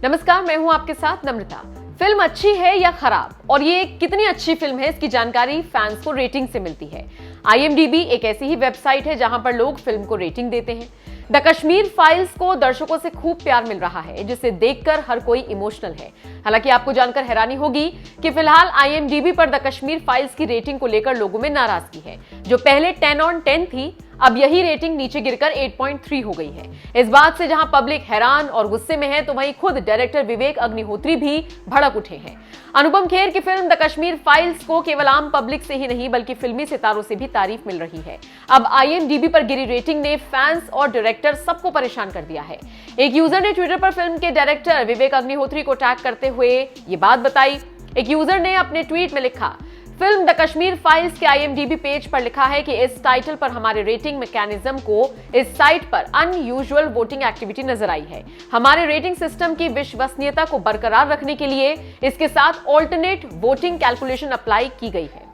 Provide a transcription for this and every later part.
नमस्कार, मैं हूं आपके साथ नम्रता। फिल्म अच्छी है या खराब और ये कितनी अच्छी फिल्म है, इसकी जानकारी फैंस को रेटिंग से मिलती है। IMDb एक ऐसी ही वेबसाइट है जहां पर लोग फिल्म को रेटिंग देते हैं। द कश्मीर फाइल्स को दर्शकों से खूब प्यार मिल रहा है, जिसे देखकर हर कोई इमोशनल है। हालांकि आपको जानकर हैरानी होगी कि फिलहाल IMDb पर द कश्मीर फाइल्स की रेटिंग को लेकर लोगों में नाराजगी है। जो पहले 10 on 10 थी, अब यही रेटिंग नीचे गिरकर 8.3 हो गई है। इस बात से जहां पब्लिक हैरान और गुस्से में है, तो वहीं खुद डायरेक्टर विवेक अग्निहोत्री भी भड़क उठे हैं। अनुपम खेर की फिल्म द कश्मीर फाइल्स को केवल आम पब्लिक से ही नहीं बल्कि फिल्मी सितारों से भी तारीफ मिल रही है। अब IMDb पर गिरी रेटिंग ने फैंस और डायरेक्टर सबको परेशान कर दिया है। एक यूजर ने ट्विटर पर फिल्म के डायरेक्टर विवेक अग्निहोत्री को टैग करते हुए ये बात बताई। एक यूजर ने अपने ट्वीट में लिखा, फिल्म द कश्मीर फाइल्स के IMDb पेज पर लिखा है कि इस टाइटल पर हमारे रेटिंग मैकेनिज्म को इस साइट पर अनयूजुअल वोटिंग एक्टिविटी नजर आई है। हमारे रेटिंग सिस्टम की विश्वसनीयता को बरकरार रखने के लिए इसके साथ ऑल्टरनेट वोटिंग कैलकुलेशन अप्लाई की गई है।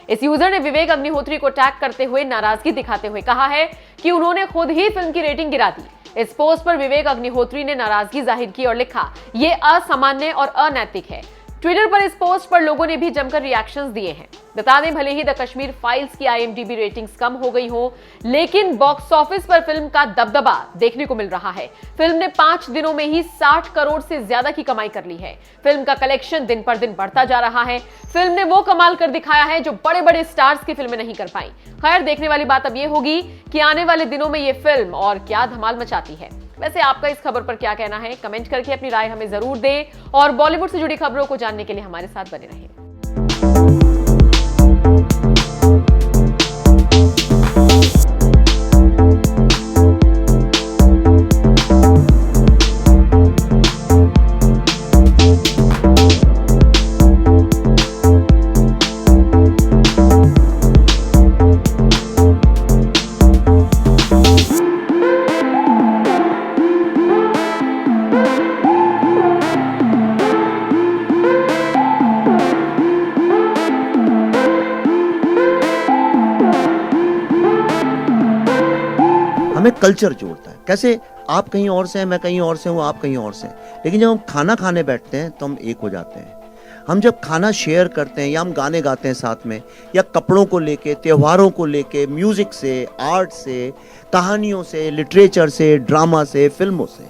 इस यूजर ने विवेक अग्निहोत्री को टैग करते हुए नाराजगी दिखाते हुए कहा है कि उन्होंने खुद ही फिल्म की रेटिंग गिरा दी। इस पोस्ट पर विवेक अग्निहोत्री ने नाराजगी जाहिर की और लिखा, यह असामान्य और अनैतिक है। ट्विटर पर इस पोस्ट पर लोगों ने भी जमकर रिएक्शंस दिए हैं। बता दें, भले ही द कश्मीर फाइल्स की IMDb रेटिंग्स कम हो गई हो, लेकिन बॉक्स ऑफिस पर फिल्म का दबदबा देखने को मिल रहा है। फिल्म ने 5 दिनों में ही 60 करोड़ से ज्यादा की कमाई कर ली है। फिल्म का कलेक्शन दिन पर दिन बढ़ता जा रहा है। फिल्म ने वो कमाल कर दिखाया है जो बड़े बड़े स्टार्स की फिल्में नहीं कर पाई। खैर, देखने वाली बात अब ये होगी कि आने वाले दिनों में ये फिल्म और क्या धमाल मचाती है। वैसे आपका इस खबर पर क्या कहना है? कमेंट करके अपनी राय हमें जरूर दें और बॉलीवुड से जुड़ी खबरों को जानने के लिए हमारे साथ बने रहें। हमें कल्चर जोड़ता है। कैसे आप कहीं और से हैं, मैं कहीं और से हूँ, आप कहीं और से हैं, लेकिन जब हम खाना खाने बैठते हैं तो हम एक हो जाते हैं। हम जब खाना शेयर करते हैं या हम गाने गाते हैं साथ में, या कपड़ों को लेके, त्योहारों को लेके, म्यूजिक से, आर्ट से, कहानियों से, लिटरेचर से, ड्रामा से, फिल्मों से,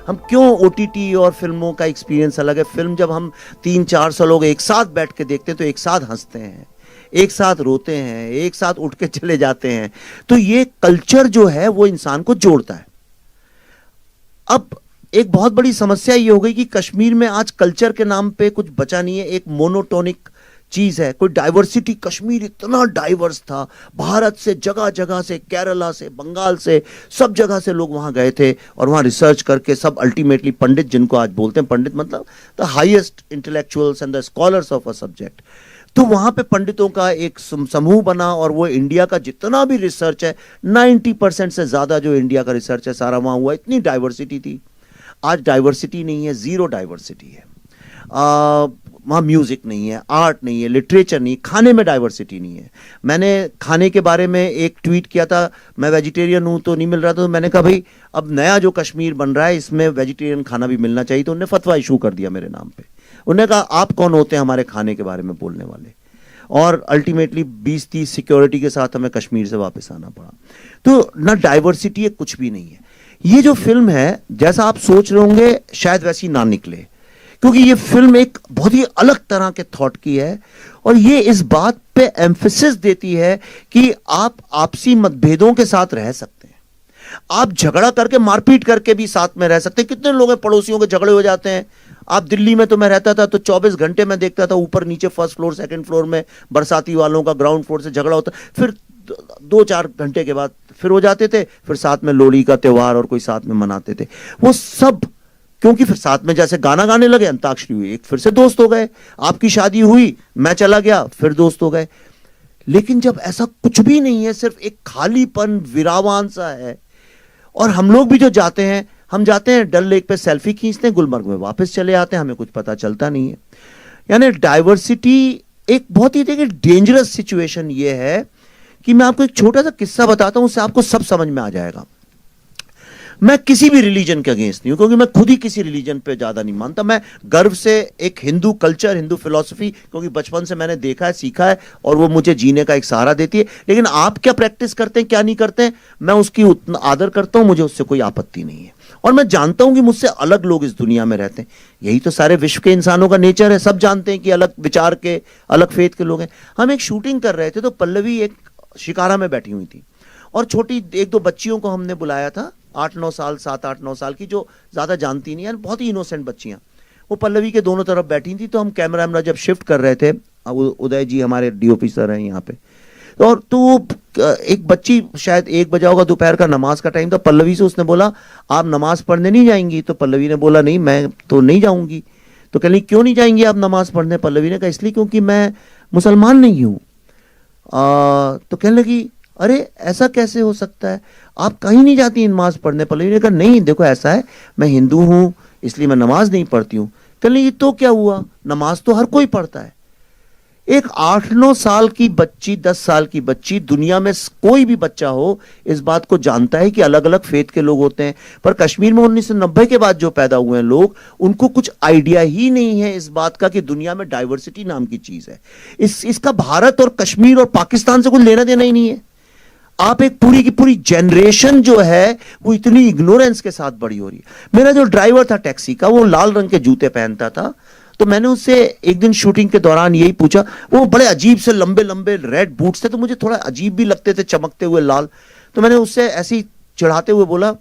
हम क्यों OTT और फिल्मों का एक्सपीरियंस अलग है। फिल्म जब हम 300-400 लोग एक साथ बैठ के देखते हैं तो एक साथ हंसते हैं, एक साथ रोते हैं, एक साथ उठ के चले जाते हैं। तो ये कल्चर जो है वो इंसान को जोड़ता है। अब एक बहुत बड़ी समस्या ये हो गई कि कश्मीर में आज कल्चर के नाम पे कुछ बचा नहीं है। एक मोनोटोनिक चीज है, कोई डाइवर्सिटी। कश्मीर इतना डाइवर्स था, भारत से जगह जगह से, केरला से, बंगाल से, सब जगह से लोग वहां गए थे और वहां रिसर्च करके सब अल्टीमेटली पंडित, जिनको आज बोलते हैं पंडित मतलब the highest intellectuals and the scholars of a subject, तो वहां पे पंडितों का एक समूह बना और वो इंडिया का जितना भी रिसर्च है, 90% से ज्यादा जो इंडिया का रिसर्च है सारा वहां हुआ। इतनी डाइवर्सिटी थी। आज डाइवर्सिटी नहीं है, जीरो डाइवर्सिटी है। वहाँ म्यूजिक नहीं है, आर्ट नहीं है, लिटरेचर नहीं, खाने में डाइवर्सिटी नहीं है। मैंने खाने के बारे में एक ट्वीट किया था, मैं वेजिटेरियन हूँ तो नहीं मिल रहा था, तो मैंने कहा भाई अब नया जो कश्मीर बन रहा है इसमें वेजिटेरियन खाना भी मिलना चाहिए। तो उन्होंने फतवा इशू कर दिया मेरे नाम पे। उन्होंने कहा आप कौन होते हैं हमारे खाने के बारे में बोलने वाले। और अल्टीमेटली 20-30 सिक्योरिटी के साथ हमें कश्मीर से वापस आना पड़ा। तो ना डाइवर्सिटी है, कुछ भी नहीं है। ये जो फिल्म है, जैसा आप सोच रहे होंगे शायद वैसी ना निकले, क्योंकि ये फिल्म एक बहुत ही अलग तरह के थॉट की है और ये इस बात पे एम्फेसिस देती है कि आप आपसी मतभेदों के साथ रह सकते हैं, आप झगड़ा करके, मारपीट करके भी साथ में रह सकते हैं। कितने लोग हैं पड़ोसियों के झगड़े हो जाते हैं। आप दिल्ली में, तो मैं रहता था तो 24 घंटे में देखता था ऊपर नीचे, फर्स्ट फ्लोर सेकंड फ्लोर में बरसाती वालों का ग्राउंड फ्लोर से झगड़ा होता, फिर 2-4 घंटे के बाद फिर हो जाते थे, फिर साथ में लोहड़ी का त्योहार और कोई साथ में मनाते थे। वो सब क्योंकि फिर साथ में जैसे गाना गाने लगे, अंताक्षरी हुई, एक फिर से दोस्त हो गए। आपकी शादी हुई, मैं चला गया, फिर दोस्त हो गए। लेकिन जब ऐसा कुछ भी नहीं है, सिर्फ एक खालीपन, विरावान सा है, और हम लोग भी जो जाते हैं, हम जाते हैं डल लेक पे सेल्फी खींचते हैं, गुलमर्ग में वापस चले आते हैं, हमें कुछ पता चलता नहीं है। यानी डाइवर्सिटी एक बहुत ही देखिए डेंजरस सिचुएशन ये है कि मैं आपको एक छोटा सा किस्सा बताता हूं, उससे आपको सब समझ में आ जाएगा। मैं किसी भी रिलीजन के अगेंस्ट नहीं हूं, क्योंकि मैं खुद ही किसी रिलीजन पे ज्यादा नहीं मानता। मैं गर्व से एक हिंदू कल्चर, हिंदू फिलॉसफी, क्योंकि बचपन से मैंने देखा है, सीखा है, और वो मुझे जीने का एक सहारा देती है। लेकिन आप क्या प्रैक्टिस करते हैं, क्या नहीं करते हैं, मैं उसकी उतना आदर करता हूं, मुझे उससे कोई आपत्ति नहीं है। और मैं जानता हूं कि मुझसे अलग लोग इस दुनिया में रहते हैं। यही तो सारे विश्व के इंसानों का नेचर है। सब जानते हैं कि अलग विचार के, अलग फेथ के लोग हैं। हम एक शूटिंग कर रहे थे, तो पल्लवी एक शिकारा में बैठी हुई थी, और छोटी एक दो बच्चियों को हमने बुलाया था, 8-9 साल, 7-8-9 साल की, जो ज़्यादा जानती नहीं है, बहुत ही इनोसेंट बच्चियाँ। वो पल्लवी के दोनों तरफ बैठी थी। तो हम कैमरा जब शिफ्ट कर रहे थे, उदय जी हमारे डीओपी सर हैं यहाँ पे, और तो एक बच्ची, शायद 1 बजा होगा, दोपहर का नमाज का टाइम था, पल्लवी से उसने बोला, आप नमाज पढ़ने नहीं जाएंगी? तो पल्लवी ने बोला, नहीं मैं तो नहीं जाऊंगी। तो कह रही, क्यों नहीं जाएंगी आप नमाज पढ़ने? पल्लवी ने कहा, इसलिए क्योंकि मैं मुसलमान नहीं हूँ। तो कहने लगी, अरे ऐसा कैसे हो सकता है, आप कहीं नहीं जाती नमाज पढ़ने? पल्लवी ने कहा, नहीं देखो ऐसा है, मैं हिंदू हूं इसलिए मैं नमाज नहीं पढ़ती हूं। कहने लगी, तो क्या हुआ, नमाज तो हर कोई पढ़ता है। एक 8-9 साल की बच्ची, 10 साल की बच्ची, दुनिया में कोई भी बच्चा हो इस बात को जानता है कि अलग अलग फेथ के लोग होते हैं। पर कश्मीर में 1990 के बाद जो पैदा हुए हैं लोग, उनको कुछ आइडिया ही नहीं है इस बात का कि दुनिया में डाइवर्सिटी नाम की चीज है। इसका भारत और कश्मीर और पाकिस्तान से कुछ लेना देना ही नहीं है। आप एक पूरी की पूरी जनरेशन जो है वो इतनी इग्नोरेंस के साथ बड़ी हो रही है। मेरा जो ड्राइवर था टैक्सी का, वो लाल रंग के जूते पहनता था। तो मैंने उससे एक दिन शूटिंग के दौरान यही पूछा, वो बड़े अजीब से लंबे लंबे रेड बूट्स थे, तो मुझे थोड़ा अजीब भी लगते थे, चमकते हुए लाल। तो मैंने उससे ऐसे ही चिढ़ाते हुए बोला,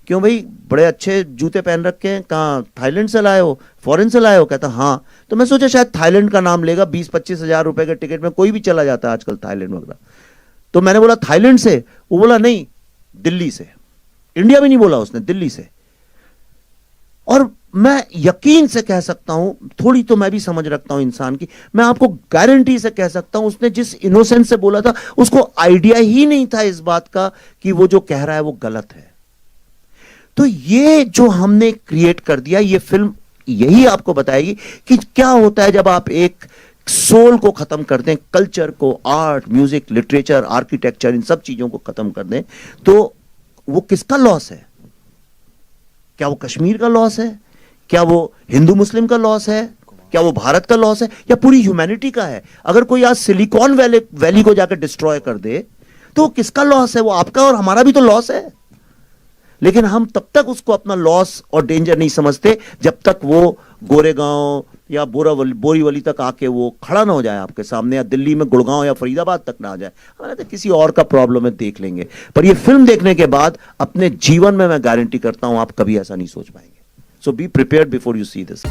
क्यों भाई बड़े अच्छे जूते पहन रखे हैं, कहाँ थाईलैंड से लाए हो, फॉरेन से लाए हो? कहता हाँ। तो मैं सोचा शायद थाईलैंड का नाम लेगा, 20-25 हजार रुपए के टिकट में कोई भी चला जाता है आजकल थाईलैंड वगैरह। तो मैंने बोला थाईलैंड से? वो बोला नहीं, दिल्ली से। इंडिया भी नहीं बोला उसने, दिल्ली से। और मैं यकीन से कह सकता हूं, थोड़ी तो मैं भी समझ रखता हूं इंसान की, मैं आपको गारंटी से कह सकता हूं, उसने जिस इनोसेंस से बोला था, उसको आइडिया ही नहीं था इस बात का कि वो जो कह रहा है वो गलत है। तो ये जो हमने क्रिएट कर दिया, ये फिल्म यही आपको बताएगी कि क्या होता है जब आप एक सोल को खत्म कर दें, कल्चर को, आर्ट, म्यूजिक, लिटरेचर, आर्किटेक्चर, इन सब चीजों को खत्म कर दें, तो वो किसका लॉस है? क्या वो कश्मीर का लॉस है? क्या वो हिंदू मुस्लिम का लॉस है? क्या वो भारत का लॉस है? या पूरी ह्यूमैनिटी का है? अगर कोई आज सिलिकॉन वैली को जाकर डिस्ट्रॉय कर दे, तो किसका लॉस है? वो आपका और हमारा भी तो लॉस है। लेकिन हम तब तक उसको अपना लॉस और डेंजर नहीं समझते जब तक वो गोरेगांव या बोरीवली तक आके वो खड़ा ना हो जाए आपके सामने, या दिल्ली में गुड़गांव या फरीदाबाद तक ना आ जाए। हमें तो किसी और का प्रॉब्लम है, देख लेंगे। पर ये फिल्म देखने के बाद अपने जीवन में मैं गारंटी करता हूं आप कभी ऐसा नहीं सोच पाएंगे। So be prepared before you see this.